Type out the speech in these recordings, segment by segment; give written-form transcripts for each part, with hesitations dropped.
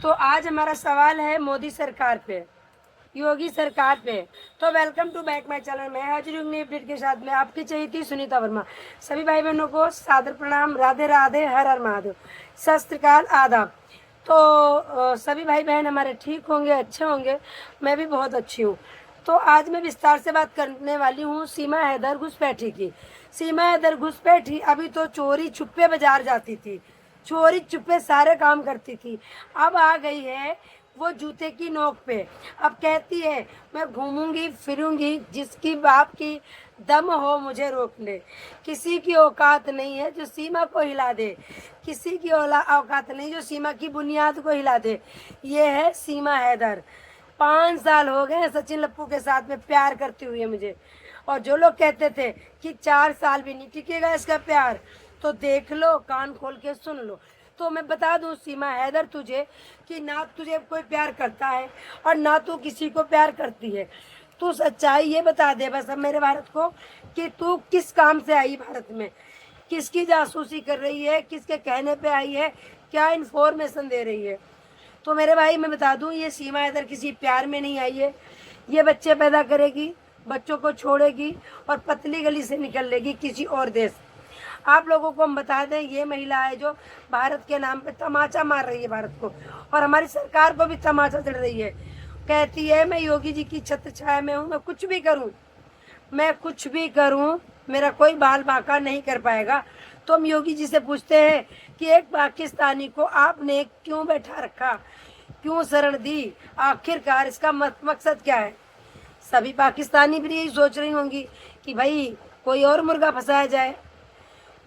तो आज हमारा सवाल है मोदी सरकार पे, योगी सरकार पे। तो welcome to back my channel. मैं हाजिर हूँ नई अपडेट के साथ में। आपकी चहेती सुनीता वर्मा। सभी भाई बहनों को सादर प्रणाम, राधे राधे, हर हर महादेव, सत श्री अकाल, आदाब। तो सभी भाई बहन हमारे ठीक होंगे, अच्छे होंगे। मैं भी बहुत अच्छी हूँ। तो आज मैं विस्तार से बात करने वाली हूँ सीमा हैदर घुसपैठी की। सीमा हैदर घुसपैठी अभी तो चोरी छुपे बाजार जाती थी, चोरी छुपे सारे काम करती थी। अब आ गई है वो जूते की नोक पे। अब कहती है मैं घूमूंगी फिरूंगी, जिसकी बाप की दम हो मुझे रोक ले। किसी की औकात नहीं है जो सीमा को हिला दे, किसी की औकात नहीं जो सीमा की बुनियाद को हिला दे। ये है सीमा हैदर। 5 साल हो गए सचिन लप्पू के साथ में प्यार करते हुए मुझे। और जो लोग कहते थे कि 4 साल भी नहीं टिकेगा इसका प्यार, तो देख लो, कान खोल के सुन लो। तो मैं बता दूं सीमा हैदर तुझे कि ना तुझे कोई प्यार करता है और ना तू किसी को प्यार करती है। तू सच्चाई ये बता दे बस अब मेरे भारत को कि तू किस काम से आई भारत में, किसकी जासूसी कर रही है, किसके कहने पे आई है, क्या इन्फॉर्मेशन दे रही है। तो मेरे भाई मैं बता दूं ये सीमा हैदर किसी प्यार में नहीं आई है। ये बच्चे पैदा करेगी, बच्चों को छोड़ेगी और पतली गली से निकल लेगी किसी और देश। आप लोगों को हम बता दें ये महिला है जो भारत के नाम पे तमाचा मार रही है भारत को, और हमारी सरकार को भी तमाचा चढ़ रही है। कहती है मैं योगी जी की छत्र छाया में हूँ, मैं कुछ भी करूँ, मैं कुछ भी करूँ, मेरा कोई बाल बांका नहीं कर पाएगा। तो हम योगी जी से पूछते हैं कि एक पाकिस्तानी को आपने क्यों बैठा रखा, क्यों शरण दी, आखिरकार इसका मकसद क्या है। सभी पाकिस्तानी भी यही सोच रही होंगी कि भाई कोई और मुर्गा फंसाया जाए,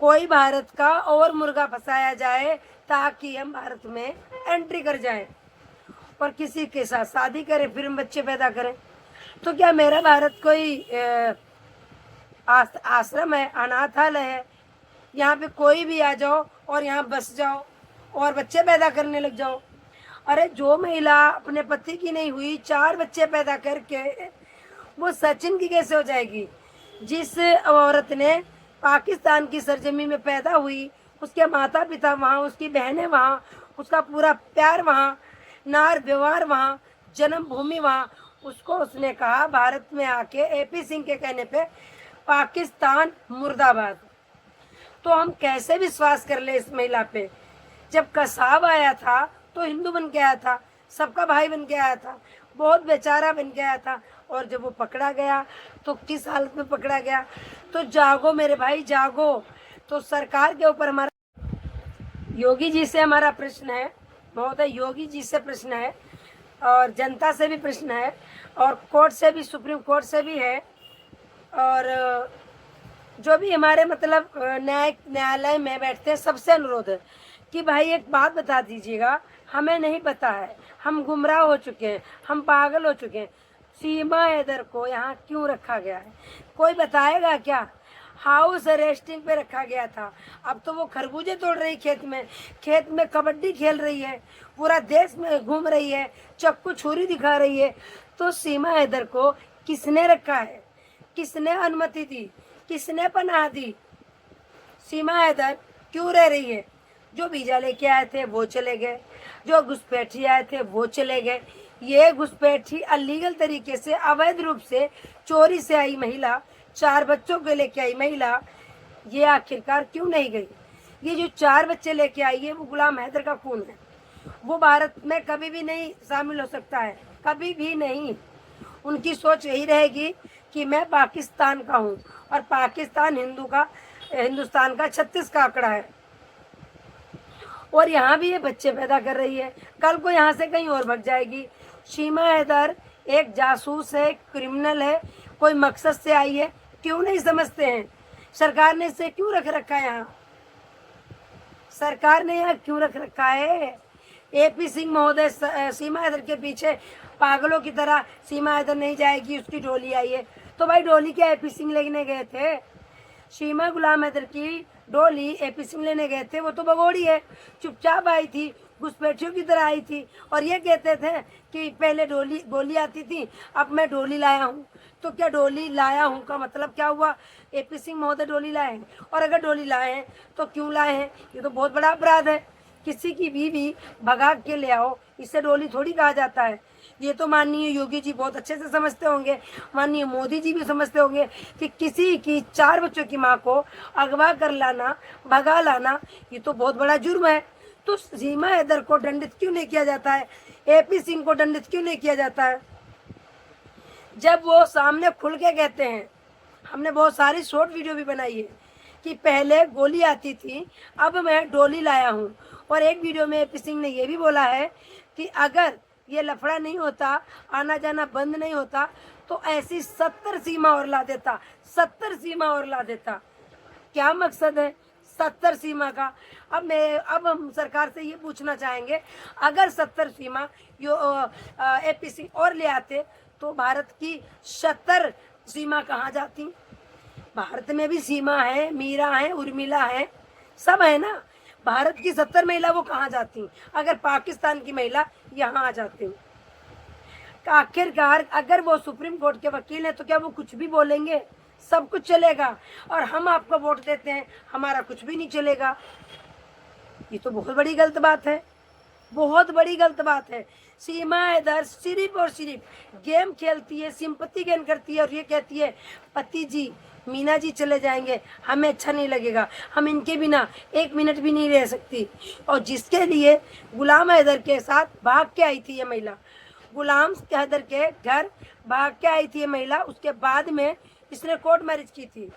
कोई भारत का और मुर्गा फंसाया जाए ताकि हम भारत में एंट्री कर जाएं और किसी के साथ शादी करें, फिर हम बच्चे पैदा करें। तो क्या मेरा भारत कोई आश्रम है, अनाथालय है? यहाँ पे कोई भी आ जाओ और यहाँ बस जाओ और बच्चे पैदा करने लग जाओ। अरे जो महिला अपने पति की नहीं हुई 4 बच्चे पैदा करके वो सचिन की कैसे हो जाएगी? जिस औरत ने पाकिस्तान की सरजमी में पैदा हुई, उसके माता पिता वहाँ, उसकी बहनें वहाँ, उसका पूरा प्यार वहाँ, नार व्यवहार वहाँ, जन्मभूमि वहाँ, उसको उसने कहा भारत में आके एपी सिंह के कहने पे पाकिस्तान मुर्दाबाद। तो हम कैसे विश्वास कर ले इस महिला पे? जब कसाब आया था तो हिंदू बन के आया था, सबका भाई बन के आया था, बहुत बेचारा बन के आया था। और जब वो पकड़ा गया तो किस हालत में पकड़ा गया। तो जागो मेरे भाई, जागो। तो सरकार के ऊपर हमारा योगी जी से हमारा प्रश्न है, महोदय योगी जी से प्रश्न है, और जनता से भी प्रश्न है, और कोर्ट से भी, सुप्रीम कोर्ट से भी है, और जो भी हमारे मतलब न्यायालय में बैठते हैं सबसे अनुरोध है कि भाई एक बात बता दीजिएगा, हमें नहीं पता है, हम गुमराह हो चुके हैं, हम पागल हो चुके हैं। सीमा हैदर को यहाँ क्यों रखा गया है, कोई बताएगा क्या? हाउस अरेस्टिंग पे रखा गया था, अब तो वो खरबूजे तोड़ रही खेत में कबड्डी खेल रही है, पूरा देश में घूम रही है, चक्कू छुरी दिखा रही है। तो सीमा हैदर को किसने रखा है, किसने अनुमति दी, किसने पनाह दी? सीमा हैदर क्यों रह रही है? जो वीजा लेके आए थे वो चले गए, जो घुसपैठी आए थे वो चले गए। ये घुसपैठी अलीगल तरीके से, अवैध रूप से, चोरी से आई महिला, 4 बच्चों को लेके आई महिला, ये आखिरकार क्यों नहीं गई? ये जो 4 बच्चे लेके आई है वो गुलाम हैदर का खून है, वो भारत में कभी भी नहीं शामिल हो सकता है, कभी भी नहीं। उनकी सोच यही रहेगी कि मैं पाकिस्तान का हूँ, और पाकिस्तान हिंदुस्तान का 36 का आंकड़ा है, और यहाँ भी ये बच्चे पैदा कर रही है, कल को यहाँ से कहीं और भाग जाएगी। सीमा हैदर एक जासूस है, क्रिमिनल है, कोई मकसद से आई है, क्यों नहीं समझते हैं? सरकार ने इसे क्यों रख रखा है यहाँ? सरकार ने यहाँ क्यों रख रखा है? एपी सिंह महोदय सीमा हैदर के पीछे पागलों की तरह, सीमा हैदर नहीं जाएगी, उसकी डोली आई है। तो भाई डोली क्या एपी सिंह लेने गए थे? सीमा गुलाम हैदर की डोली एपी सिंह लेने गए थे, वो तो भगोड़ी है, चुपचाप आई थी, घुसपैठियों की तरह आई थी, और ये कहते थे कि पहले गोली आती थी, अब मैं डोली लाया हूँ। तो क्या डोली लाया हूँ का मतलब क्या हुआ? एपी सिंह महोदय डोली लाए हैं, और अगर डोली लाए हैं तो क्यों लाए हैं? ये तो बहुत बड़ा अपराध है। किसी की बीवी भगा के ले आओ, इसे डोली थोड़ी कहा जाता है। ये तो माननीय योगी जी बहुत अच्छे से समझते होंगे, माननीय मोदी जी भी समझते होंगे कि किसी की 4 बच्चों की माँ को अगवा कर लाना, भगा लाना, ये तो बहुत बड़ा जुर्म है। तो सीमा हैदर को दंडित क्यों नहीं किया जाता है? AP सिंह को दंडित क्यों नहीं किया जाता है? जब वो सामने खुल के कहते हैं, हमने बहुत सारी शॉर्ट वीडियो भी बनाई है कि पहले गोली आती थी, अब मैं डोली लाया हूँ। और एक वीडियो में AP सिंह ने ये भी बोला है कि अगर ये लफड़ा नहीं होता, आना जाना बंद नहीं होता, तो ऐसी 70 सीमा और ला देता, 70 सीमा और ला देता। क्या मकसद है 70 सीमा का? अब हम सरकार से ये पूछना चाहेंगे, अगर 70 सीमा यो AP सिंह और ले आते तो भारत की 70 सीमा कहाँ जाती? भारत में भी सीमा है, मीरा है, उर्मिला है, सब है ना। भारत की 70 महिला वो कहाँ जाती अगर पाकिस्तान की महिला यहाँ आ जाती? आखिरकार अगर वो सुप्रीम कोर्ट के वकील हैं तो क्या वो कुछ भी बोलेंगे? सब कुछ चलेगा। और हम आपको वोट देते हैं, हमारा कुछ भी नहीं चलेगा। ये तो बहुत बड़ी गलत बात है, बहुत बड़ी गलत बात है। सीमा हैदर सिर्फ और सिर्फ गेम खेलती है, सिंपैथी गेन करती है और ये कहती है पति जी, मीना जी चले जाएंगे, हमें अच्छा नहीं लगेगा, हम इनके बिना 1 मिनट भी नहीं रह सकती। और जिसके लिए गुलाम हैदर के साथ भाग के आई थी ये महिला, गुलाम हैदर के घर भाग के आई थी ये महिला, उसके बाद में इसने कोर्ट मैरिज की थी,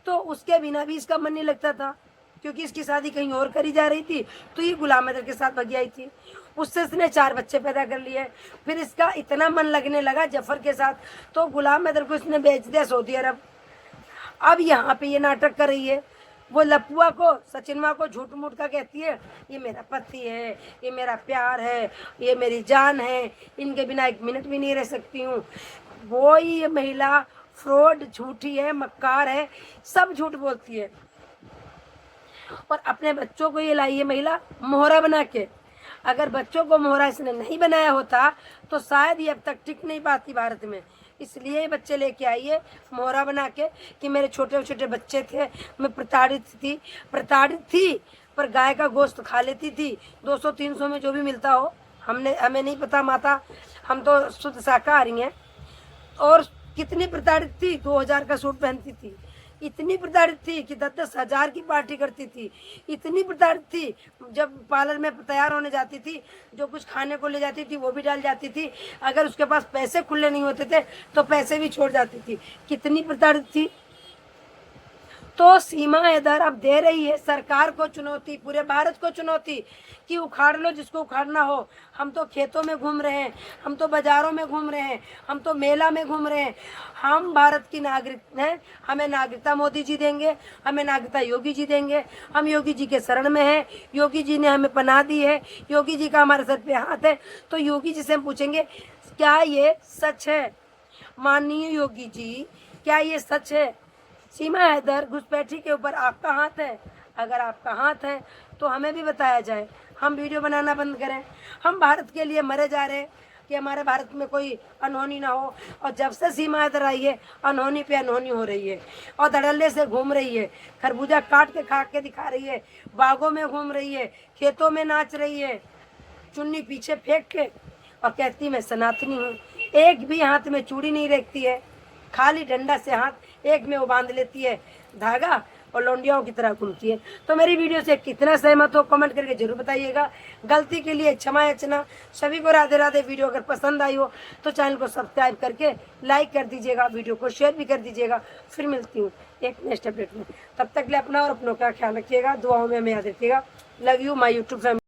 तो उसके बिना भी इसका मन नहीं लगता था, क्योंकि इसकी शादी कहीं और करी जा रही थी, तो ये गुलाम हैदर के साथ भागी आई थी। उससे इसने 4 बच्चे पैदा कर लिए। फिर इसका इतना मन लगने लगा जफर के साथ, तो गुलाम हैदर को इसने बेच दिया सऊदी अरब। अब यहाँ पे ये नाटक कर रही है, वो लपुआ को, सचिनमा को झूठ मूठ का कहती है ये मेरा पति है, ये मेरा प्यार है, ये मेरी जान है, इनके बिना 1 मिनट भी नहीं रह सकती हूँ। वो ही ये महिला फ्रॉड, झूठी है, मक्कार है, सब झूठ बोलती है। और अपने बच्चों को ये लाई है महिला मोहरा बना के। अगर बच्चों को मोहरा इसने नहीं बनाया होता तो शायद ये अब तक टिक नहीं पाती भारत में। इसलिए ये बच्चे लेके आई है मोहरा बना के कि मेरे छोटे छोटे बच्चे थे, मैं प्रताड़ित थी, पर गाय का गोश्त खा लेती थी, 200-300 में जो भी मिलता हो। हमें नहीं पता माता, हम तो शुद्ध शाकाहारी हैं। और कितनी प्रताड़ित थी, 2000 का सूट पहनती थी, इतनी प्रताड़ित थी कि 10-10 हजार की पार्टी करती थी, इतनी प्रताड़ित थी जब पार्लर में तैयार होने जाती थी, जो कुछ खाने को ले जाती थी वो भी डाल जाती थी, अगर उसके पास पैसे खुले नहीं होते थे तो पैसे भी छोड़ जाती थी, कितनी प्रताड़ित थी। तो सीमा हैदर अब दे रही है सरकार को चुनौती, पूरे भारत को चुनौती कि उखाड़ लो जिसको उखाड़ना हो। हम तो खेतों में घूम रहे हैं, हम तो बाजारों में घूम रहे हैं, हम तो मेला में घूम रहे हैं। हम भारत की नागरिक हैं, हमें नागरिकता मोदी जी देंगे, हमें नागरिकता योगी जी देंगे। हम योगी जी के शरण में हैं, योगी जी ने हमें पनाह दी है, योगी जी का हमारे सर पे हाथ है। तो योगी जी से हम पूछेंगे क्या ये सच है? माननीय योगी जी, क्या ये सच है? सीमा हैदर घुसपैठी के ऊपर आपका हाथ है? अगर आपका हाथ है तो हमें भी बताया जाए, हम वीडियो बनाना बंद करें। हम भारत के लिए मरे जा रहे हैं कि हमारे भारत में कोई अनहोनी ना हो। और जब से सीमा हैदर आई है अनहोनी पे अनहोनी हो रही है, और धड़ल्ले से घूम रही है, खरबूजा काट के खा के दिखा रही है, बागों में घूम रही है, खेतों में नाच रही है, चुन्नी पीछे फेंक के, और कहती मैं सनातनी हूँ। एक भी हाथ में चूड़ी नहीं रखती है, खाली डंडा से हाथ एक में वो बांध लेती है धागा और लौंडियाओं की तरह घूमती है। तो मेरी वीडियो से कितना सहमत हो कमेंट करके जरूर बताइएगा। गलती के लिए क्षमा याचना। सभी को राधे राधे। वीडियो अगर पसंद आई हो तो चैनल को सब्सक्राइब करके लाइक कर दीजिएगा, वीडियो को शेयर भी कर दीजिएगा। फिर मिलती हूँ एक नेक्स्ट अपडेट में, तब तक के लिए अपना और अपनों का ख्याल रखिएगा, दुआओं में हमें याद रखिएगा। Love you my YouTube family.